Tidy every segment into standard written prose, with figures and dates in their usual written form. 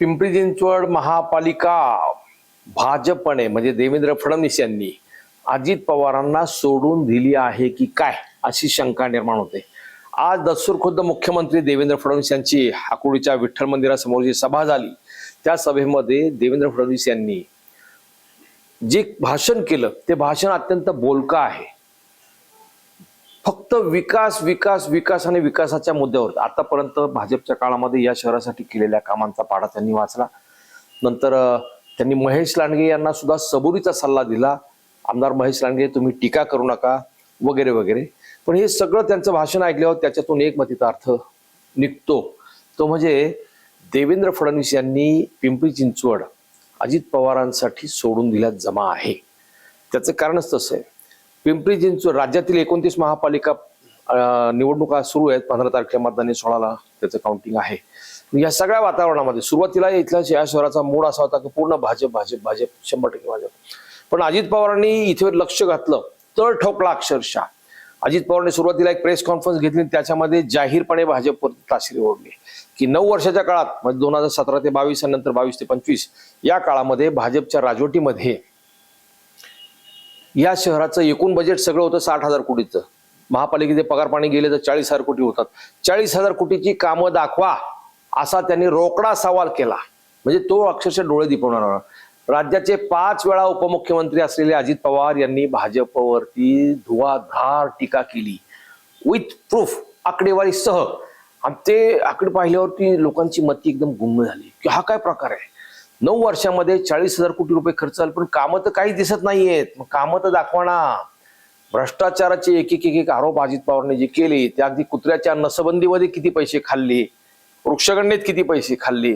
पिंपरी चिंचवड महापालिका भाजपने म्हणजे देवेंद्र फडणवीस यांनी अजित पवारांना सोडून दिली आहे की काय अशी शंका निर्माण होते। आज दस्तूरखुद्द मुख्यमंत्री देवेंद्र फडणवीस यांची आकुर्डीच्या विठ्ठल मंदिरासमोर जी सभा झाली त्या सभेमध्ये देवेंद्र फडणवीस यांनी जे भाषण केलं ते भाषण अत्यंत बोलकं आहे। फक्त विकास विकास विकास आणि विकासाच्या मुद्द्यावर आतापर्यंत भाजपच्या काळामध्ये या शहरासाठी केलेल्या कामांचा पाढा त्यांनी वाचला। नंतर त्यांनी महेश लांडगे यांना सुद्धा सबुरीचा सल्ला दिला, आमदार महेश लांडगे तुम्ही टीका करू नका वगैरे वगैरे। पण हे सगळं त्यांचं भाषण ऐकल्यावर त्याच्यातून एक मतीचा अर्थ निघतो, तो म्हणजे देवेंद्र फडणवीस यांनी पिंपरी चिंचवड अजित पवारांसाठी सोडून दिल्यात जमा आहे। त्याचं कारणच तसं आहे। पिंपरी चिंचवड राज्यातील 29 महापालिका निवडणुका सुरू आहेत। 15 तारखेला मतदान, 16ला त्याचं काउंटिंग आहे। या सगळ्या वातावरणामध्ये सुरुवातीला इथल्या या शहराचा मूड असा होता की पूर्ण भाजप भाजप भाजप 100% भाजप। पण अजित पवारांनी इथे लक्ष घातलं, तळ ठोकला अक्षरशः। अजित पवारांनी सुरुवातीला एक प्रेस कॉन्फरन्स घेतली, त्याच्यामध्ये जाहीरपणे भाजपवर ताशेरे ओढले की 9 वर्षाच्या काळात म्हणजे 2017 ते 22 आणि नंतर 22 ते 25 या काळामध्ये भाजपच्या राजवटीमध्ये या शहराचं एकूण बजेट सगळं होतं 60,000 कोटीचं। महापालिकेचे पगार पाणी गेले तर 40,000 कोटी होतात। 40,000 कोटीची कामं दाखवा असा त्यांनी रोकडा सवाल केला, म्हणजे तो अक्षरशः डोळे दिपवणारा। राज्याचे 5 वेळा उपमुख्यमंत्री असलेले अजित पवार यांनी भाजपवरती धुवाधार टीका केली विथ प्रूफ, आकडेवारीसह। आणि ते आकडे पाहिल्यावरती लोकांची मती एकदम गुंग झाली की हा काय प्रकार आहे। 9 वर्षामध्ये 40,000 कोटी रुपये खर्च झाले, पण कामं तर काही दिसत नाहीयेत। मग कामं तर दाखवा ना। भ्रष्टाचाराचे एक आरोप अजित पवारने जे केले ते अगदी कुत्र्याच्या नसबंदीमध्ये किती पैसे खाल्ले, वृक्षगणनेत किती पैसे खाल्ले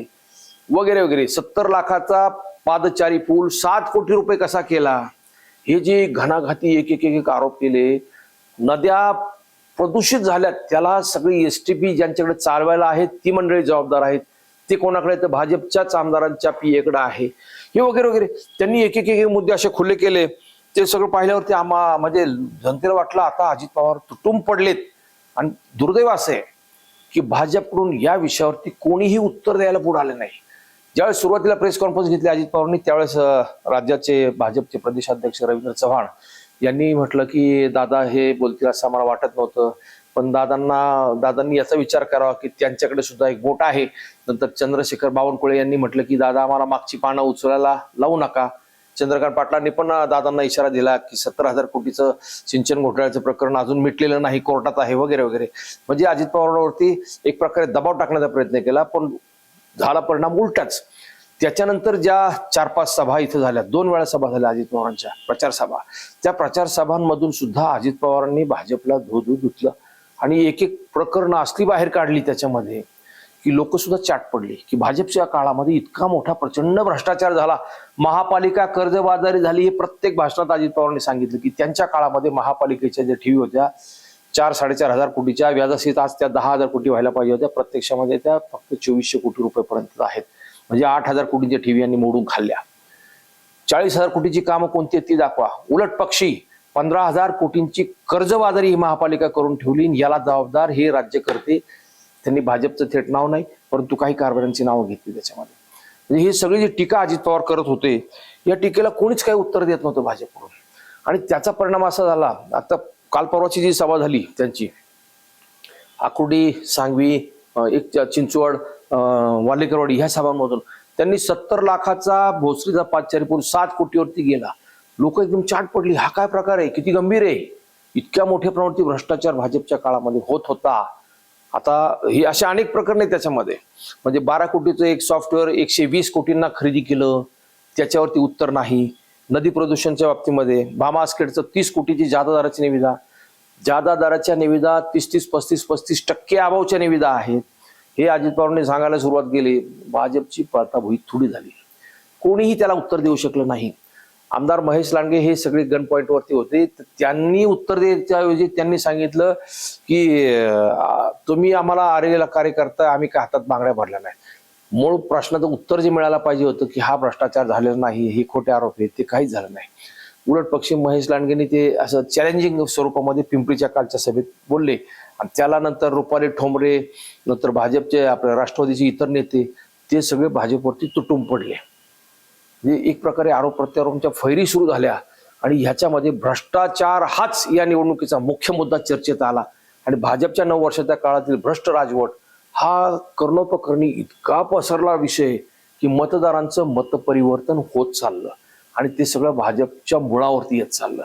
वगैरे वगैरे। 70 लाखाचा पादचारी पूल 7 कोटी रुपये कसा केला, हे जे घणाघाती एक आरोप केले। नद्या प्रदूषित झाल्यात, त्याला सगळी एसटीपी ज्यांच्याकडे चालवायला आहेत ती मंडळी जबाबदार आहेत, ते कोणाकडे तर भाजपच्याच आमदारांच्या पीएकडे आहे, हे वगैरे वगैरे। त्यांनी एक मुद्दे असे खुले केले। ते सगळं पाहिल्यावरती म्हणजे जनतेला वाटलं आता अजित पवार तुटून पडलेत। आणि दुर्दैव असं आहे की भाजपकडून या विषयावरती कोणीही उत्तर द्यायला पुढे आले नाही। ज्यावेळेस सुरुवातीला प्रेस कॉन्फरन्स घेतली अजित पवारांनी, त्यावेळेस राज्याचे भाजपचे प्रदेशाध्यक्ष रवींद्र चव्हाण यांनी म्हटलं की दादा हे बोलतील असं आम्हाला वाटत नव्हतं, पण दादांनी याचा विचार करावा की त्यांच्याकडे सुद्धा एक बोट आहे। नंतर चंद्रशेखर बावनकुळे यांनी म्हटलं की दादा आम्हाला मागची पानं उचलायला लावू नका। चंद्रकांत पाटलांनी पण दादांना इशारा दिला की 70,000 कोटीचं सिंचन घोटाळ्याचं प्रकरण अजून मिटलेलं नाही, कोर्टात आहे वगैरे वगैरे। म्हणजे अजित पवारांवरती एक प्रकारे दबाव टाकण्याचा प्रयत्न केला, पण झाला परिणाम उलटाच। त्याच्यानंतर ज्या 4-5 सभा इथं झाल्या, 2 वेळा सभा झाल्या अजित पवारांच्या प्रचार सभा, त्या प्रचार सभांमधून सुद्धा अजित पवारांनी भाजपला धुतलं आणि एक प्रकरणं असली बाहेर काढली त्याच्यामध्ये की लोक सुद्धा चाट पडली की भाजपच्या काळामध्ये इतका मोठा प्रचंड भ्रष्टाचार झाला, महापालिका कर्जबाजारी झाली। हे प्रत्येक भाषणात अजित पवारांनी सांगितलं की त्यांच्या काळामध्ये महापालिकेच्या ज्या ठेवी होत्या 4-4.5 कोटीच्या, व्याजासहित आज त्या 10,000 कोटी व्हायला पाहिजे होत्या, प्रत्यक्षामध्ये त्या फक्त 2400 कोटी रुपयेपर्यंत आहेत। म्हणजे 8,000 कोटींच्या ठेवी यांनी मोडून खाल्ल्या। 40,000 कोटीची कामं कोणती आहेत ती दाखवा। उलट पक्षी 15,000 कोटींची कर्जबाजारी ही महापालिका करून ठेवली। याला जबाबदार हे राज्यकर्ते, त्यांनी भाजपचं थेट नाव नाही परंतु काही कारभाऱ्यांची नावं घेतली त्याच्यामध्ये। म्हणजे ही सगळी जी टीका अजित पवार करत होते, या टीकेला कोणीच काही उत्तर देत नव्हतं भाजपकडून। आणि त्याचा परिणाम असा झाला, आता काल परवाची जी सभा झाली त्यांची आकुर्डी, सांगवी, एक चिंचवड, वालेकरवाडी ह्या सभांमधून त्यांनी 70 लाखाचा भोसरीचा पादचारी पूल 7 कोटीवरती गेला। लोक एकदम चाट पडली, हा काय प्रकार आहे, किती गंभीर आहे। इतक्या मोठ्या प्रमाणात भ्रष्टाचार भाजपच्या काळामध्ये होत होता। आता ही अशा अनेक प्रकरणे त्याच्यामध्ये, म्हणजे 12 कोटीचं एक सॉफ्टवेअर 120 कोटींना खरेदी केलं, त्याच्यावरती उत्तर नाही। नदी प्रदूषणच्या बाबतीमध्ये भामास्केडचं 30 कोटीची जादा दराची निविदा, जादा दराच्या निविदा 30-30, 35-35% अभावच्या निविदा आहेत। हे अजित पवारांनी सांगायला सुरुवात केली, भाजपची पाताभुई थोडी झाली। कोणीही त्याला उत्तर देऊ शकलं नाही। आमदार महेश लांडगे हे सगळे गन पॉइंट वरती होते, त्यांनी उत्तर द्यायच्याऐवजी त्यांनी सांगितलं की तुम्ही आम्हाला आरेला कार्य करताय, आम्ही काय हातात बांगड्या भरल्या नाही। मूळ प्रश्नाचं उत्तर जे मिळायला पाहिजे होतं की हा भ्रष्टाचार झालेला नाही, हे खोटे आरोप आहेत, ते काहीच झालं नाही। उलट पक्षी महेश लांडगेंनी ते असं चॅलेंजिंग स्वरूपामध्ये पिंपरीच्या कालच्या सभेत बोलले आणि त्याला नंतर रुपाली ठोंबरे, नंतर भाजपचे आपल्या राष्ट्रवादीचे इतर नेते ते सगळे भाजपवरती तुटून पडले. म्हणजे एक प्रकारे आरोप प्रत्यारोपांच्या फैरी सुरू झाल्या आणि ह्याच्यामध्ये भ्रष्टाचार हाच या निवडणुकीचा मुख्य मुद्दा चर्चेत आला. आणि भाजपच्या 9 वर्षाच्या काळातील भ्रष्ट राजवट हा कर्णोपकर्णी इतका पसरला विषय की मतदारांचं मतपरिवर्तन होत चाललं आणि ते सगळं भाजपच्या मुळावरती येत चाललं.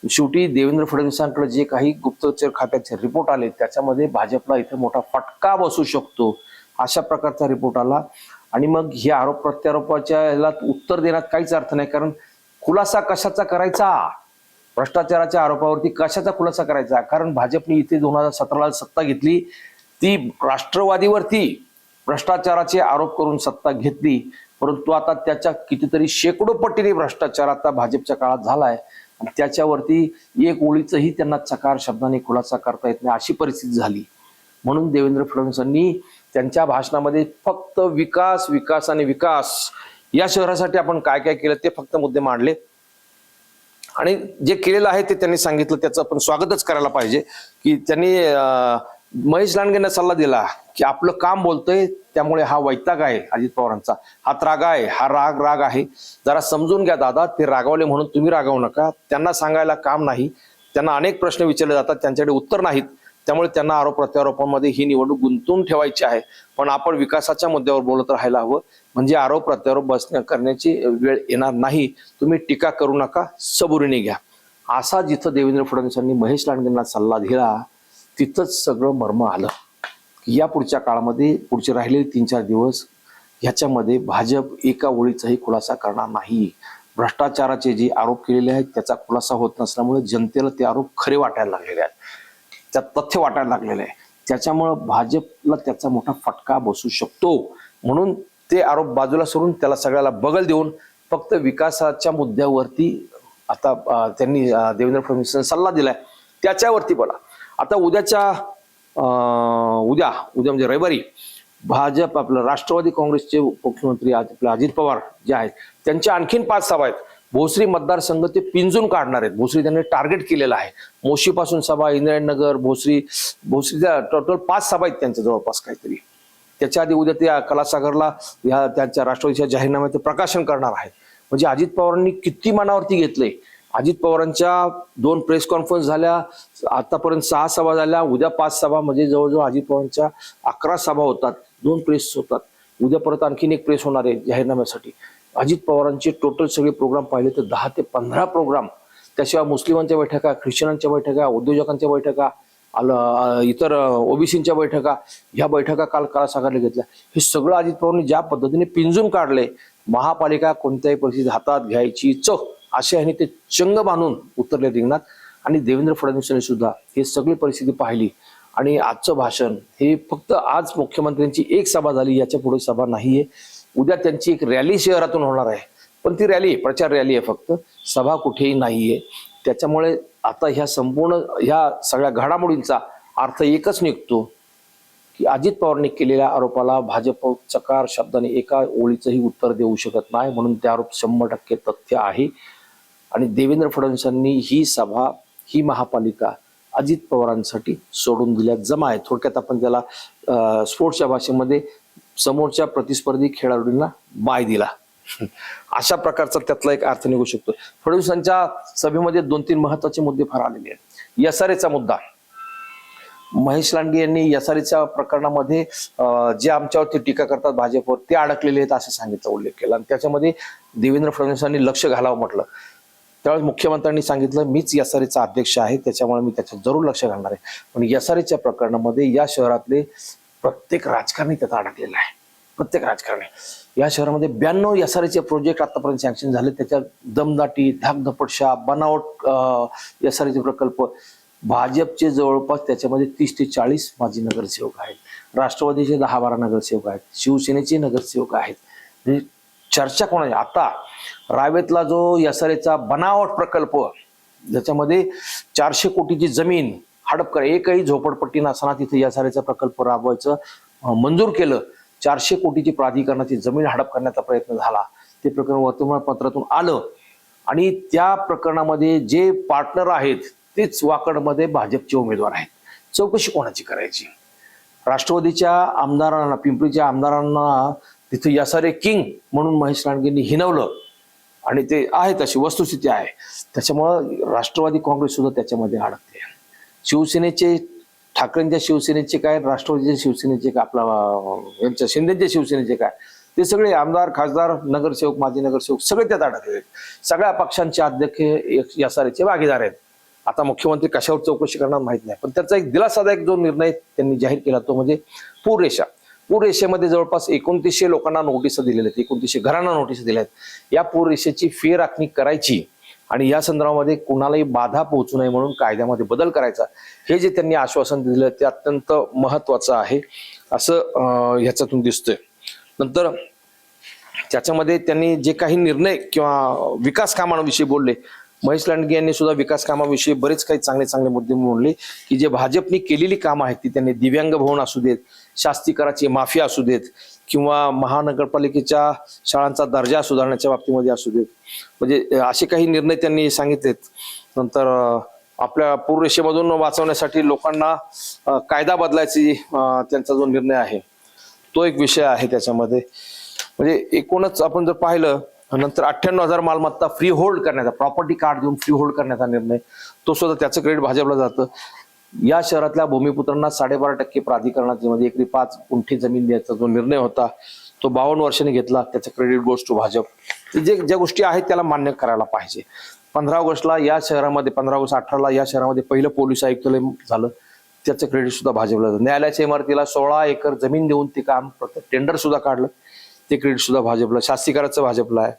शेवटी देवेंद्र फडणवीसांकडे जे काही गुप्तचर खात्याचे रिपोर्ट आले त्याच्यामध्ये भाजपला इथे मोठा फटका बसू शकतो अशा प्रकारचा रिपोर्ट आला. आणि मग हे आरोप प्रत्यारोपाच्या याला उत्तर देण्यात काहीच अर्थ नाही, कारण खुलासा कशाचा करायचा, भ्रष्टाचाराच्या आरोपावरती कशाचा खुलासा करायचा. कारण भाजपने इथे 2017ला सत्ता घेतली, ती राष्ट्रवादीवरती भ्रष्टाचाराचे आरोप करून सत्ता घेतली, परंतु आता त्याच्या कितीतरी शेकडो पटीने भ्रष्टाचार आता भाजपच्या काळात झालाय आणि त्याच्यावरती एक ओळीचंही त्यांना चकार शब्दाने खुलासा करता येत नाही अशी परिस्थिती झाली. म्हणून देवेंद्र फडणवीसांनी त्यांच्या भाषणामध्ये फक्त विकास विकास आणि विकास, या शहरासाठी आपण काय काय केलं ते फक्त मुद्दे मांडले आणि जे केलेलं आहे ते त्यांनी सांगितलं. त्याचं आपण स्वागतच करायला पाहिजे की त्यांनी महेश लांडगेंना सल्ला दिला की आपलं काम बोलतंय, त्यामुळे हा वैताग आहे अजित पवारांचा, हा त्राग आहे, हा राग आहे, जरा समजून घ्या दादा, ते रागावले म्हणून तुम्ही रागावू नका. त्यांना सांगायला काम नाही, त्यांना अनेक प्रश्न विचारले जातात, त्यांच्याकडे उत्तर नाहीत, त्यामुळे त्यांना आरोप प्रत्यारोपांमध्ये ही निवडणूक गुंतवून ठेवायची आहे. पण आपण विकासाच्या मुद्द्यावर बोलत राहायला हवं, म्हणजे आरोप प्रत्यारोप करण्याची वेळ येणार नाही. तुम्ही टीका करू नका, सबुरीने घ्या, असा जिथं देवेंद्र फडणवीसांनी महेश लांडगेंना सल्ला दिला तिथंच सगळं मर्म आलं. या पुढच्या काळामध्ये पुढचे राहिलेले 3-4 दिवस ह्याच्यामध्ये भाजप एका ओळीचाही खुलासा करणार नाही. भ्रष्टाचाराचे जे आरोप केलेले आहेत त्याचा खुलासा होत नसल्यामुळे जनतेला ते आरोप खरे वाटायला लागलेले आहेत, त्यात तथ्य वाटायला लागलेलं आहे. त्याच्यामुळं भाजपला त्याचा मोठा फटका बसू शकतो. म्हणून ते आरोप बाजूला सोडून त्याला सगळ्याला बगल देऊन फक्त विकासाच्या मुद्द्यावरती आता त्यांनी देवेंद्र फडणवीसांना सल्ला दिलाय त्याच्यावरती बोला. आता उद्या म्हणजे रविवारी भाजप आपलं राष्ट्रवादी काँग्रेसचे मुख्यमंत्री आपले अजित पवार जे आहेत त्यांच्या आणखीन 5 सभा आहेत. भोसरी मतदारसंघ ते पिंजून काढणार आहेत. भोसरी त्यांनी टार्गेट केलेलं आहे. मोशीपासून सभा, इंद्रायणनगर, भोसरीच्या टोटल 5 सभा आहेत त्यांच्या जवळपास काहीतरी. त्याच्या आधी उद्या त्या कलासागरला या त्यांच्या राष्ट्रवादीच्या जाहीरनाम्याचं प्रकाशन करणार आहेत. म्हणजे अजित पवारांनी किती मनावरती घेतलंय. अजित पवारांच्या 2 प्रेस कॉन्फरन्स झाल्या, आतापर्यंत 6 सभा झाल्या, उद्या 5 सभा, म्हणजे जवळजवळ अजित पवारांच्या 11 सभा होतात, 2 प्रेस होतात. उद्या परत आणखीन एक प्रेस होणार आहे जाहीरनाम्यासाठी. अजित पवारांचे टोटल सगळे प्रोग्राम पाहिले तर 10 ते 15 प्रोग्राम. त्याशिवाय मुस्लिमांच्या बैठका, ख्रिश्चनांच्या बैठका, उद्योजकांच्या बैठका, इतर ओबीसींच्या बैठका, ह्या बैठका काल कलासागरला घेतल्या. हे सगळं अजित पवारांनी ज्या पद्धतीने पिंजून काढले, महापालिका कोणत्याही परिस्थितीत हातात घ्यायचीच असे ह्याने ते चंग बांधून उतरले रिंगणात. आणि देवेंद्र फडणवीसांनी सुद्धा हे सगळी परिस्थिती पाहिली. आणि आजचं भाषण हे फक्त आज मुख्यमंत्र्यांची एक सभा झाली, याच्या पुढे सभा नाहीये. उद्या त्यांची एक रॅली शहरातून होणार आहे, पण ती रॅली प्रचार रॅली आहे, फक्त सभा कुठेही नाहीये. त्याच्यामुळे आता ह्या संपूर्ण ह्या सगळ्या घडामोडींचा अर्थ एकच निघतो की अजित पवारांनी केलेल्या आरोपाला भाजप चकार शब्दाने एका ओळीचंही उत्तर देऊ शकत नाही. म्हणून ते आरोप 100% तथ्य आहे. आणि देवेंद्र फडणवीसांनी ही सभा, ही महापालिका अजित पवारांसाठी सोडून दिल्या जमा आहे. थोडक्यात आपण त्याला स्पोर्ट्सच्या भाषेमध्ये समोरच्या प्रतिस्पर्धी खेळाडूंना बाय दिला, अशा प्रकारचा त्यातला एक अर्थ निघू शकतो. फडणवीसांच्या सभेमध्ये 2-3 महत्वाचे मुद्दे फार आलेले आहेत. यसारेचा मुद्दा, महेश लांडगे यांनी यसारीच्या प्रकरणामध्ये जे आमच्यावरती टीका करतात भाजपवर ते अडकलेले आहेत असं सांगितलं, उल्लेख केला. आणि त्याच्यामध्ये देवेंद्र फडणवीसांनी लक्ष घालावं म्हटलं. त्यावेळेस मुख्यमंत्र्यांनी सांगितलं मीच यसारीचा अध्यक्ष आहे, त्याच्यामुळे मी त्याच्यात जरूर लक्ष घालणार आहे. पण यसारीच्या प्रकरणामध्ये या शहरातले प्रत्येक राजकारणी त्यात अडकलेला आहे. प्रत्येक राजकारणी या शहरामध्ये 92 यसारीचे प्रोजेक्ट आतापर्यंत सँक्शन झाले. त्याच्यात दमदाटी, धाकधपटशा, बनावट यसारीचे प्रकल्प. भाजपचे जवळपास त्याच्यामध्ये 30 ते 40 माजी नगरसेवक आहेत, राष्ट्रवादीचे 10-12 नगरसेवक आहेत, शिवसेनेचे नगरसेवक आहेत. म्हणजे चर्चा कोणाची? आता रावेतला जो यसारेचा बनावट प्रकल्प, ज्याच्यामध्ये 400 कोटीची जमीन हडप कर, एकही झोपडपट्टी नसताना तिथे यसारेचा प्रकल्प राबवायचं मंजूर केलं. 400 कोटीची प्राधिकरणाची जमीन हडप करण्याचा प्रयत्न झाला. ते प्रकरण वर्तमानपत्रातून आलं आणि त्या प्रकरणामध्ये जे पार्टनर आहेत तेच वाकडमध्ये भाजपचे उमेदवार आहेत. चौकशी कोणाची करायची? राष्ट्रवादीच्या आमदारांना, पिंपरीच्या आमदारांना तिथे यासारे किंग म्हणून महेश लांडगेंनी हिनवलं आणि ते आहे तशी वस्तुस्थिती आहे. त्याच्यामुळं राष्ट्रवादी काँग्रेस सुद्धा त्याच्यामध्ये अडकते. शिवसेनेचे ठाकरेंच्या शिवसेनेचे काय, राष्ट्रवादीच्या शिवसेनेचे काय, आपला यांच्या शिंदेच्या शिवसेनेचे काय, ते सगळे आमदार खासदार नगरसेवक माजी नगरसेवक सगळे त्यात अडकले. सगळ्या पक्षांचे अध्यक्ष यासारेचे भागीदार आहेत. आता मुख्यमंत्री कशावर चौकशी करणार माहित नाही, पण त्याचा एक दिलासादायक जो निर्णय त्यांनी जाहीर केला तो म्हणजे पूररेषा. पूररेषेमध्ये जवळपास 2900 लोकांना नोटीस दिलेल्या आहेत, 2900 घरांना नोटीस दिल्या आहेत. या पूररेषेची फेरआखणी करायची आणि या संदर्भामध्ये कुणालाही बाधा पोहोचू नये म्हणून कायद्यामध्ये बदल करायचा, हे जे त्यांनी आश्वासन दिलं ते अत्यंत महत्वाचं आहे असं ह्याच्यातून दिसतंय. नंतर त्याच्यामध्ये त्यांनी जे काही निर्णय किंवा विकास कामांविषयी बोलले, महेश लांडगे यांनी सुद्धा विकास कामाविषयी बरेच काही चांगले चांगले मुद्दे मांडले की जे भाजपने केलेली कामं आहेत ती त्यांनी दिव्यांग भवन असू देत, शास्तीकराची माफी असू देत किंवा महानगरपालिकेच्या शाळांचा दर्जा सुधारण्याच्या बाबतीमध्ये असू देत, म्हणजे असे काही निर्णय त्यांनी सांगितलेत. नंतर आपल्या पूररेषेमधून वाचवण्यासाठी लोकांना कायदा बदलायची त्यांचा जो निर्णय आहे तो एक विषय आहे त्याच्यामध्ये. म्हणजे एकूणच आपण जर पाहिलं नंतर 98,000 मालमत्ता फ्री होल्ड करण्याचा, प्रॉपर्टी कार्ड देऊन फ्री होल्ड करण्याचा निर्णय, तो सुद्धा त्याचं क्रेडिट भाजपला जातं. या शहरातल्या भूमिपुत्रांना 12.5% प्राधिकरणाची म्हणजे एकरी 5 गुंठे जमीन द्यायचा जो निर्णय होता तो 52 वर्षांनी घेतला, त्याचं क्रेडिट गोज टू भाजप. जे ज्या गोष्टी आहेत त्याला मान्य करायला पाहिजे. 15 ऑगस्टला या शहरामध्ये 15 ऑगस्ट 18ला या शहरामध्ये पहिलं पोलीस आयुक्तालय झालं, त्याचं क्रेडिट सुद्धा भाजपला जातं. न्यायालयाच्या इमारतीला 16 एकर जमीन देऊन ते काम टेंडर सुद्धा काढलं, ते क्रेडिट सुद्धा भाजपला. शास्तीकराचं भाजपला आहे.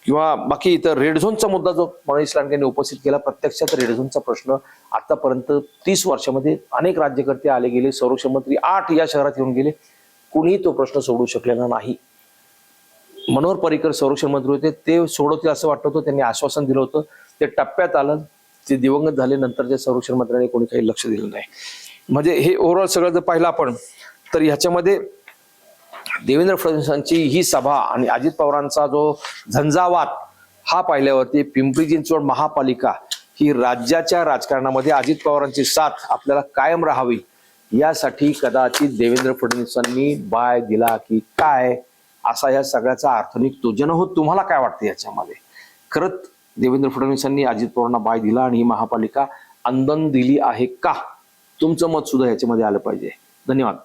किंवा बाकी इतर रेड झोनचा मुद्दा जो महेश लांडगेंनी उपस्थित केला, प्रत्यक्षात रेड झोनचा प्रश्न आतापर्यंत 30 वर्षामध्ये अनेक राज्यकर्ते आले गेले, संरक्षण मंत्री 8 या शहरात येऊन गेले, कुणीही तो प्रश्न सोडवू शकलेला नाही. मनोहर पर्रिकर संरक्षण मंत्री होते, ते सोडवतील असं वाटत होतं, त्यांनी आश्वासन दिलं होतं, ते टप्प्यात आलं, ते दिवंगत झाले, नंतरच्या संरक्षण मंत्र्यांनी कोणी काही लक्ष दिलं नाही. म्हणजे हे ओव्हरऑल सगळं जर पाहिलं आपण तर ह्याच्यामध्ये देवेंद्र फडणवीसांची ही सभा आणि अजित पवारांचा जो झंझावात हा पाहिल्यावरती पिंपरी चिंचवड महापालिका ही राज्याच्या राजकारणामध्ये अजित पवारांची साथ आपल्याला कायम राहावी यासाठी कदाचित देवेंद्र फडणवीसांनी बाय दिला की काय, असा या सगळ्याचा अर्थ निघतो. जनहो तुम्हाला काय वाटतं याच्यामध्ये? खरंच देवेंद्र फडणवीसांनी अजित पवारांना बाय दिला आणि ही महापालिका अंदन दिली आहे का? तुमचं मत सुद्धा याच्यामध्ये आलं पाहिजे. धन्यवाद.